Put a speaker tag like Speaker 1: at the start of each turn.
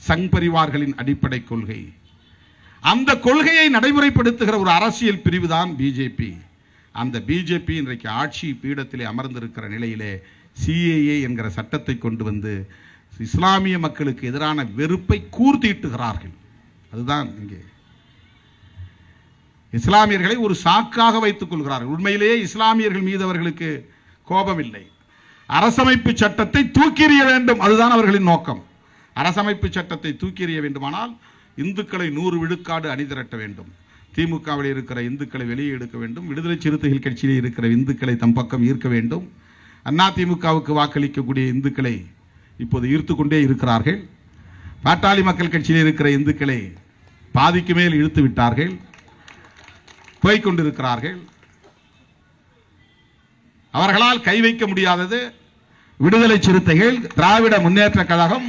Speaker 1: சங் பரிவார்களின் அடிப்படை கொள்கை. அந்த கொள்கையை நடைமுறைப்படுத்துகிற ஒரு அரசியல் பிரிவு தான் பிஜேபி. அந்த பிஜேபி இன்றைக்கு ஆட்சி பீடத்திலே அமர்ந்திருக்கிற நிலையிலே சிஏஏ என்கிற சட்டத்தை கொண்டு வந்து இஸ்லாமிய மக்களுக்கு எதிரான வெறுப்பை கூர்த்தீட்டுகிறார்கள். அதுதான் இங்கே இஸ்லாமியர்களை ஒரு சாக்காக வைத்துக் கொள்கிறார்கள். உண்மையிலேயே இஸ்லாமியர்கள் மீது அவர்களுக்கு கோபம் இல்லை. அரசமைப்பு சட்டத்தை தூக்கி எறிய வேண்டும், அதுதான் அவர்களின் நோக்கம். அரசமைப்பு சட்டத்தை தூக்கி எறிய வேண்டுமானால் இந்துக்களை 100 விழுக்காடு அணிதிரட்ட வேண்டும். திமுகவில் இருக்கிற இந்துக்களை வெளியே எடுக்க வேண்டும். விடுதலை சிறுத்தைகள் கட்சியில் இருக்கிற இந்துக்களை தம் பக்கம் ஈர்க்க வேண்டும். அதிமுகவுக்கு வாக்களிக்கக்கூடிய இந்துக்களை இப்போது ஈர்த்து கொண்டே இருக்கிறார்கள். பாட்டாளி மக்கள் கட்சியில் இருக்கிற இந்துக்களை பாதிக்கு மேல் இழுத்து விட்டார்கள், போய்கொண்டிருக்கிறார்கள். அவர்களால் கை வைக்க முடியாதது விடுதலை சிறுத்தைகள், திராவிட முன்னேற்ற கழகம்,